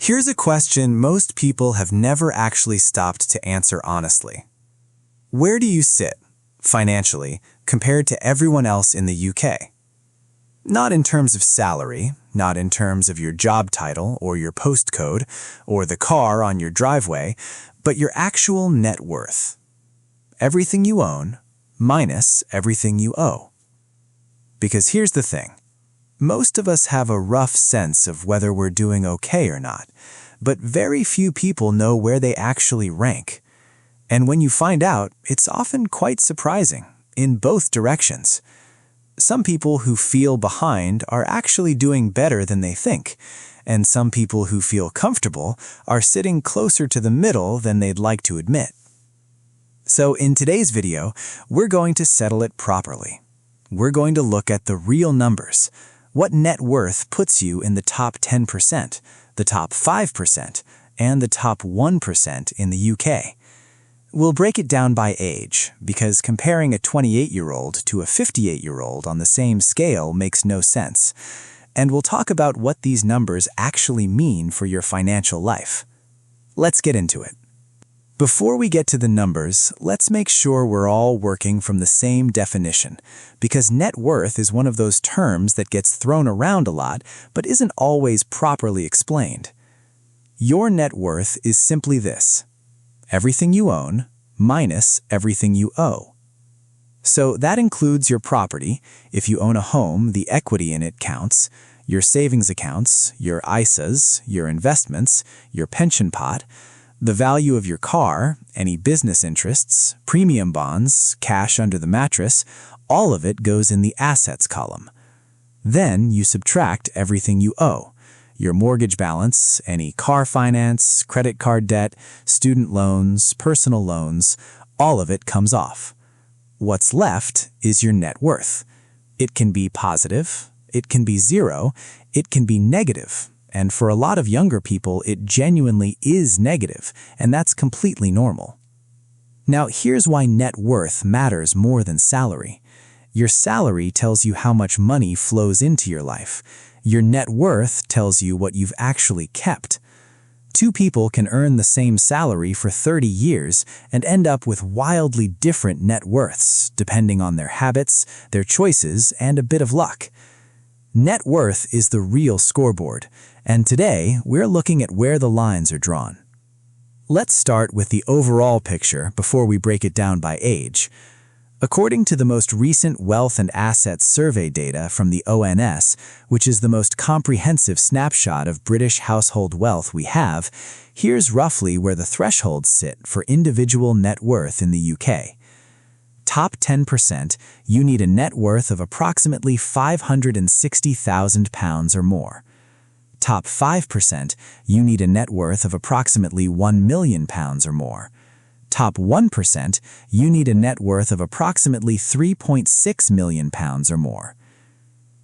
Here's a question most people have never actually stopped to answer honestly. Where do you sit, financially, compared to everyone else in the UK? Not in terms of salary, not in terms of your job title or your postcode or the car on your driveway, but your actual net worth. Everything you own minus everything you owe. Because here's the thing. Most of us have a rough sense of whether we're doing okay or not, but very few people know where they actually rank. And when you find out, it's often quite surprising, in both directions. Some people who feel behind are actually doing better than they think, and some people who feel comfortable are sitting closer to the middle than they'd like to admit. So in today's video, we're going to settle it properly. We're going to look at the real numbers. What net worth puts you in the top 10%, the top 5%, and the top 1% in the UK? We'll break it down by age, because comparing a 28-year-old to a 58-year-old on the same scale makes no sense. And we'll talk about what these numbers actually mean for your financial life. Let's get into it. Before we get to the numbers, let's make sure we're all working from the same definition, because net worth is one of those terms that gets thrown around a lot, but isn't always properly explained. Your net worth is simply this: everything you own minus everything you owe. So that includes your property. If you own a home, the equity in it counts, your savings accounts, your ISAs, your investments, your pension pot, the value of your car, any business interests, premium bonds, cash under the mattress, all of it goes in the assets column. Then you subtract everything you owe. Your mortgage balance, any car finance, credit card debt, student loans, personal loans, all of it comes off. What's left is your net worth. It can be positive, it can be zero, it can be negative. And for a lot of younger people, it genuinely is negative, and that's completely normal. Now, here's why net worth matters more than salary. Your salary tells you how much money flows into your life. Your net worth tells you what you've actually kept. Two people can earn the same salary for 30 years and end up with wildly different net worths, depending on their habits, their choices, and a bit of luck. Net worth is the real scoreboard, and today we're looking at where the lines are drawn. Let's start with the overall picture before we break it down by age. According to the most recent Wealth and Assets Survey data from the ONS, which is the most comprehensive snapshot of British household wealth we have, here's roughly where the thresholds sit for individual net worth in the UK. Top 10%, you need a net worth of approximately £560,000 or more. Top 5%, you need a net worth of approximately £1 million or more. Top 1%, you need a net worth of approximately £3.6 million or more.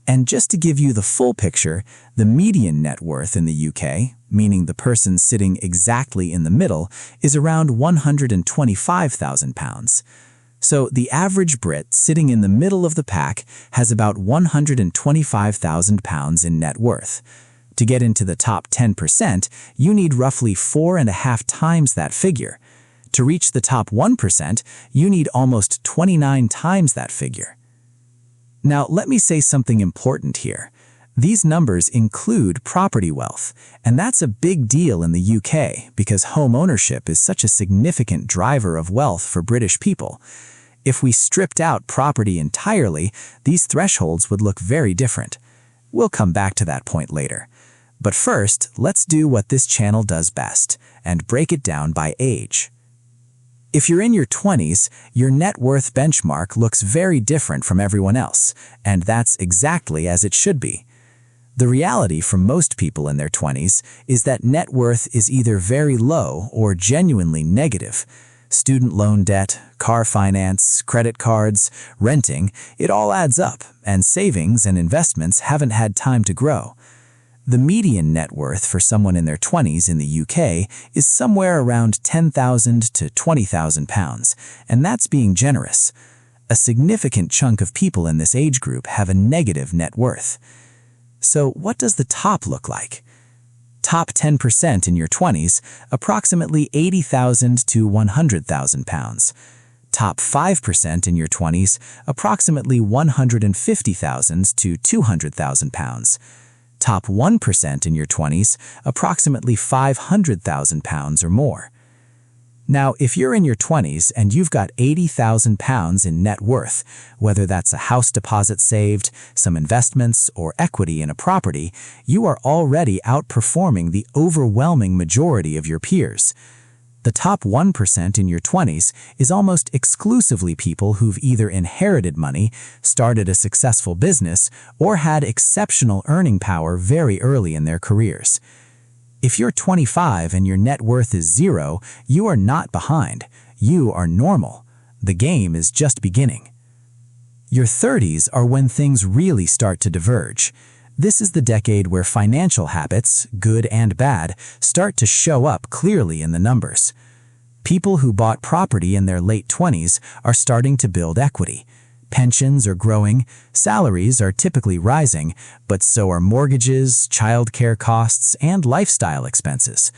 And just to give you the full picture, the median net worth in the UK, meaning the person sitting exactly in the middle, is around £125,000. So the average Brit sitting in the middle of the pack has about £125,000 in net worth. To get into the top 10%, you need roughly 4.5 times that figure. To reach the top 1%, you need almost 29 times that figure. Now, let me say something important here. These numbers include property wealth, and that's a big deal in the UK because home ownership is such a significant driver of wealth for British people. If we stripped out property entirely, these thresholds would look very different. We'll come back to that point later. But first, let's do what this channel does best, and break it down by age. If you're in your 20s, your net worth benchmark looks very different from everyone else, and that's exactly as it should be. The reality for most people in their 20s is that net worth is either very low or genuinely negative. Student loan debt, car finance, credit cards, renting, it all adds up, and savings and investments haven't had time to grow. The median net worth for someone in their 20s in the UK is somewhere around £10,000 to £20,000, and that's being generous. A significant chunk of people in this age group have a negative net worth. So what does the top look like? Top 10% in your 20s, approximately £80,000 to £100,000. Top 5% in your 20s, approximately £150,000 to £200,000. Top 1% in your 20s, approximately £500,000 or more. Now, if you're in your 20s and you've got £80,000 in net worth, whether that's a house deposit saved, some investments, or equity in a property, you are already outperforming the overwhelming majority of your peers. The top 1% in your 20s is almost exclusively people who've either inherited money, started a successful business, or had exceptional earning power very early in their careers. If you're 25 and your net worth is zero, you are not behind. You are normal. The game is just beginning. Your 30s are when things really start to diverge. This is the decade where financial habits, good and bad, start to show up clearly in the numbers. People who bought property in their late 20s are starting to build equity. Pensions are growing, salaries are typically rising, but so are mortgages, childcare costs, and lifestyle expenses.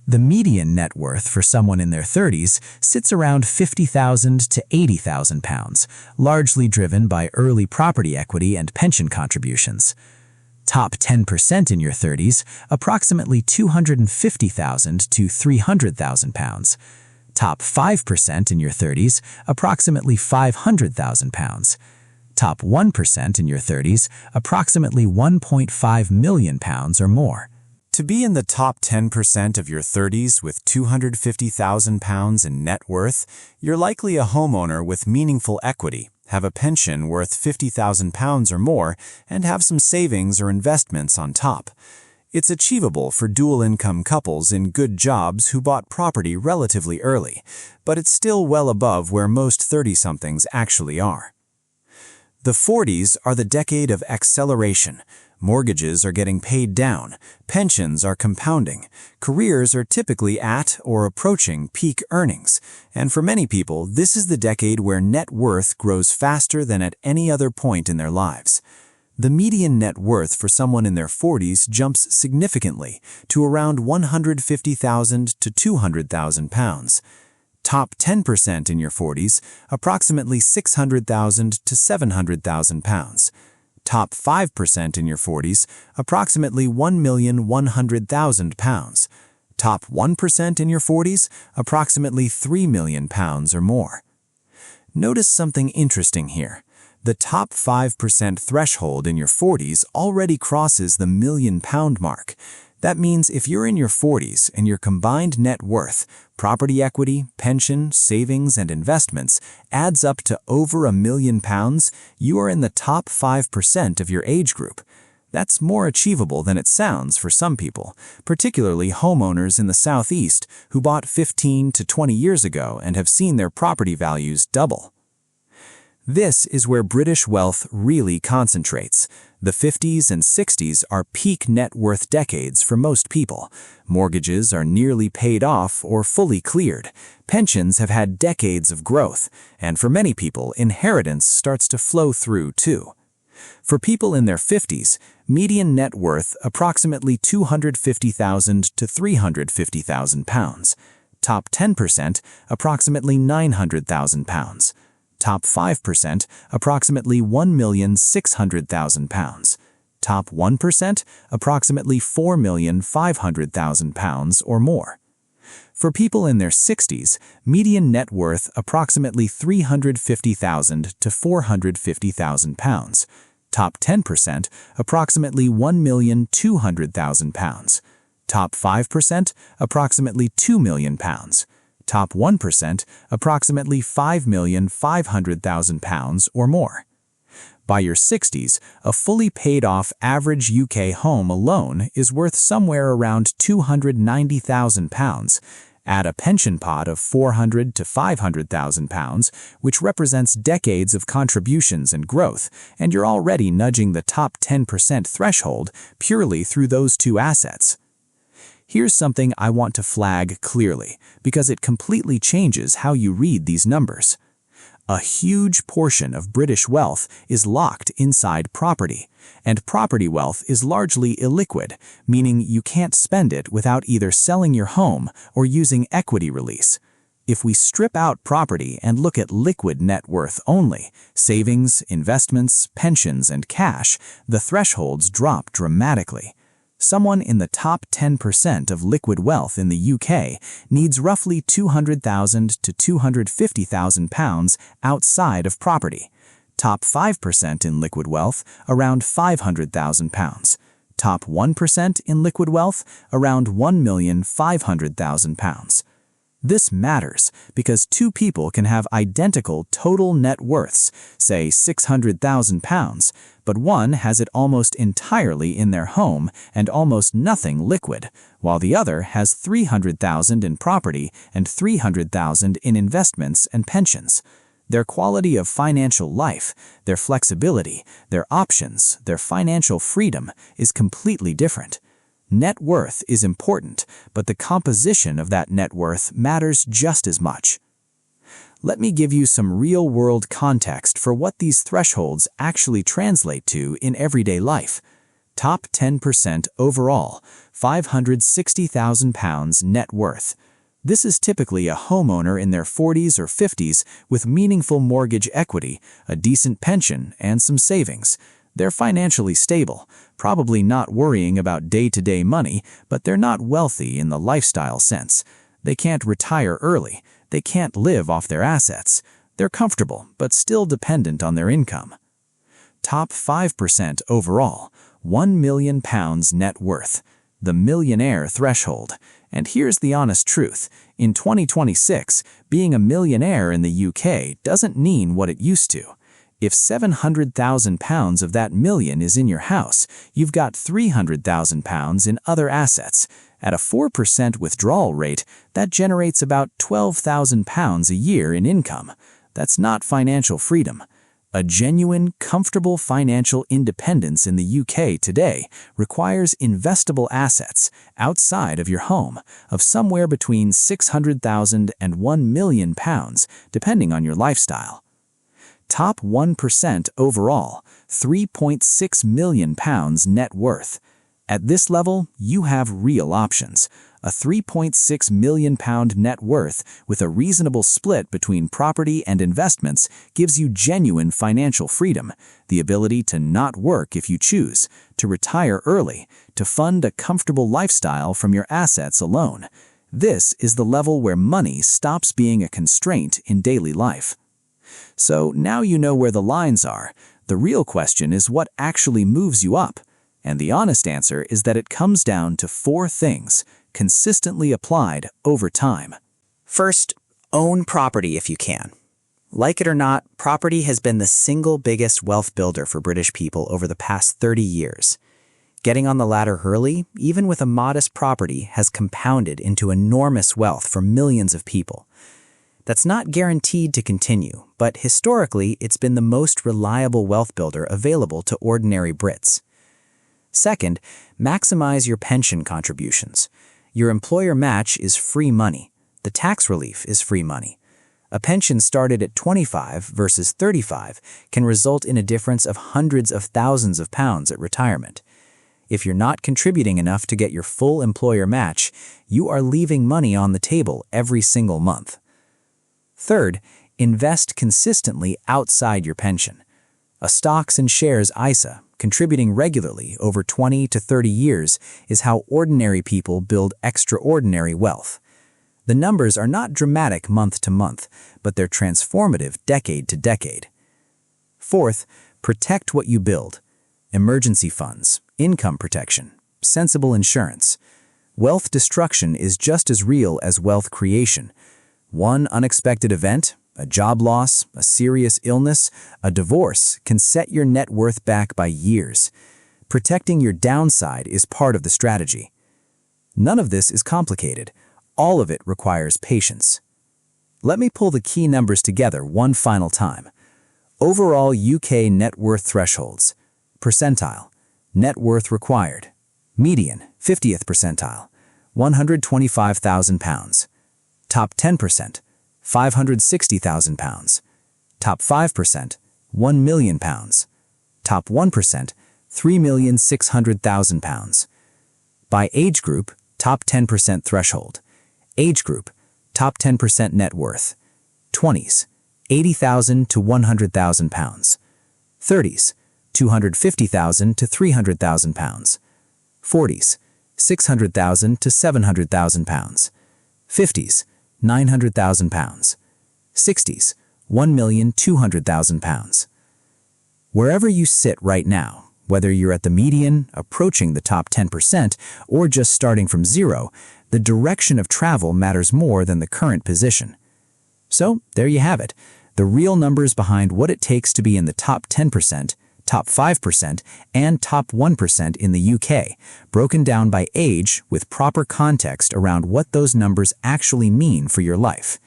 The median net worth for someone in their 30s sits around £50,000 to £80,000, largely driven by early property equity and pension contributions. Top 10% in your 30s, approximately £250,000 to £300,000. Top 5% in your 30s, approximately £500,000. Top 1% in your 30s, approximately £1.5 million or more. To be in the top 10% of your 30s with £250,000 in net worth, you're likely a homeowner with meaningful equity, have a pension worth £50,000 or more, and have some savings or investments on top. It's achievable for dual-income couples in good jobs who bought property relatively early, but it's still well above where most 30-somethings actually are. The 40s are the decade of acceleration. Mortgages are getting paid down, pensions are compounding, careers are typically at or approaching peak earnings, and for many people, this is the decade where net worth grows faster than at any other point in their lives. The median net worth for someone in their 40s jumps significantly to around £150,000 to £200,000. Top 10% in your 40s, approximately £600,000 to £700,000. Top 5% in your 40s, approximately £1,100,000. Top 1% in your 40s, approximately £3 million or more. Notice something interesting here. The top 5% threshold in your 40s already crosses the £1 million mark. That means if you're in your 40s and your combined net worth, property equity, pension, savings, and investments adds up to over £1 million, you are in the top 5% of your age group. That's more achievable than it sounds for some people, particularly homeowners in the Southeast who bought 15 to 20 years ago and have seen their property values double. This is where British wealth really concentrates. The 50s and 60s are peak net worth decades for most people. Mortgages are nearly paid off or fully cleared. Pensions have had decades of growth, and for many people, inheritance starts to flow through too. For people in their 50s, median net worth approximately £250,000 to £350,000. Top 10%, approximately £900,000. Top 5%, approximately £1,600,000. Top 1%, approximately £4,500,000 or more. For people in their 60s, median net worth approximately £350,000 to £450,000. Top 10%, approximately £1,200,000. Top 5%, approximately £2 million. Top 1%, approximately £5,500,000 or more. By your 60s, a fully paid-off average UK home alone is worth somewhere around £290,000. Add a pension pot of £400,000 to £500,000, which represents decades of contributions and growth, and you're already nudging the top 10% threshold purely through those two assets. Here's something I want to flag clearly, because it completely changes how you read these numbers. A huge portion of British wealth is locked inside property, and property wealth is largely illiquid, meaning you can't spend it without either selling your home or using equity release. If we strip out property and look at liquid net worth only, savings, investments, pensions, and cash, the thresholds drop dramatically. Someone in the top 10% of liquid wealth in the UK needs roughly £200,000 to £250,000 outside of property. Top 5% in liquid wealth, around £500,000. Top 1% in liquid wealth, around £1,500,000. This matters because two people can have identical total net worths, say £600,000, but one has it almost entirely in their home and almost nothing liquid, while the other has £300,000 in property and £300,000 in investments and pensions. Their quality of financial life, their flexibility, their options, their financial freedom is completely different. Net worth is important, but the composition of that net worth matters just as much. Let me give you some real-world context for what these thresholds actually translate to in everyday life. Top 10% overall, £560,000 net worth. This is typically a homeowner in their 40s or 50s with meaningful mortgage equity, a decent pension, and some savings. They're financially stable, probably not worrying about day-to-day money, but they're not wealthy in the lifestyle sense. They can't retire early. They can't live off their assets. They're comfortable, but still dependent on their income. Top 5% overall, £1 million net worth. The millionaire threshold. And here's the honest truth. In 2026, being a millionaire in the UK doesn't mean what it used to. If £700,000 of that million is in your house, you've got £300,000 in other assets. At a 4% withdrawal rate, that generates about £12,000 a year in income. That's not financial freedom. A genuine, comfortable financial independence in the UK today requires investable assets outside of your home of somewhere between £600,000 and £1 million, depending on your lifestyle. Top 1% overall, £3.6 million net worth. At this level, you have real options. A £3.6 million net worth with a reasonable split between property and investments gives you genuine financial freedom, the ability to not work if you choose, to retire early, to fund a comfortable lifestyle from your assets alone. This is the level where money stops being a constraint in daily life. So now you know where the lines are. The real question is what actually moves you up. And the honest answer is that it comes down to 4 things, consistently applied over time. First, own property if you can. Like it or not, property has been the single biggest wealth builder for British people over the past 30 years. Getting on the ladder early, even with a modest property, has compounded into enormous wealth for millions of people. That's not guaranteed to continue, but historically it's been the most reliable wealth builder available to ordinary Brits. Second, maximize your pension contributions. Your employer match is free money. The tax relief is free money. A pension started at 25 versus 35 can result in a difference of hundreds of thousands of pounds at retirement. If you're not contributing enough to get your full employer match, you are leaving money on the table every single month. Third, invest consistently outside your pension. A stocks and shares ISA, contributing regularly over 20 to 30 years, is how ordinary people build extraordinary wealth. The numbers are not dramatic month to month, but they're transformative decade to decade. Fourth, protect what you build. Emergency funds, income protection, sensible insurance. Wealth destruction is just as real as wealth creation. One unexpected event, a job loss, a serious illness, a divorce can set your net worth back by years. Protecting your downside is part of the strategy. None of this is complicated. All of it requires patience. Let me pull the key numbers together one final time. Overall UK net worth thresholds. Percentile, net worth required. Median, 50th percentile, £125,000. Top 10%, £560,000. Top 5%, £1 million. Top 1%, £3,600,000. By age group, top 10% threshold. Age group, top 10% net worth. 20s, £80,000 to £100,000. 30s, £250,000 to £300,000. 40s, £600,000 to £700,000. 50s, £900,000. 60s, £1,200,000. Wherever you sit right now, whether you're at the median, approaching the top 10%, or just starting from zero, the direction of travel matters more than the current position. So, there you have it, the real numbers behind what it takes to be in the top 10%, top 5%, and top 1% in the UK, broken down by age with proper context around what those numbers actually mean for your life.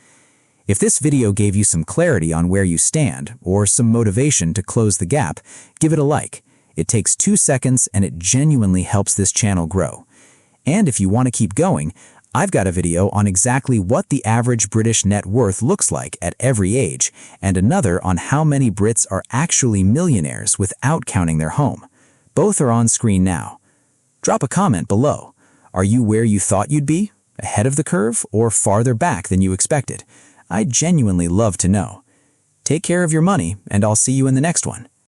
If this video gave you some clarity on where you stand, or some motivation to close the gap, give it a like. It takes 2 seconds and it genuinely helps this channel grow. And if you want to keep going, I've got a video on exactly what the average British net worth looks like at every age, and another on how many Brits are actually millionaires without counting their home. Both are on screen now. Drop a comment below. Are you where you thought you'd be? Ahead of the curve or farther back than you expected? I'd genuinely love to know. Take care of your money, and I'll see you in the next one.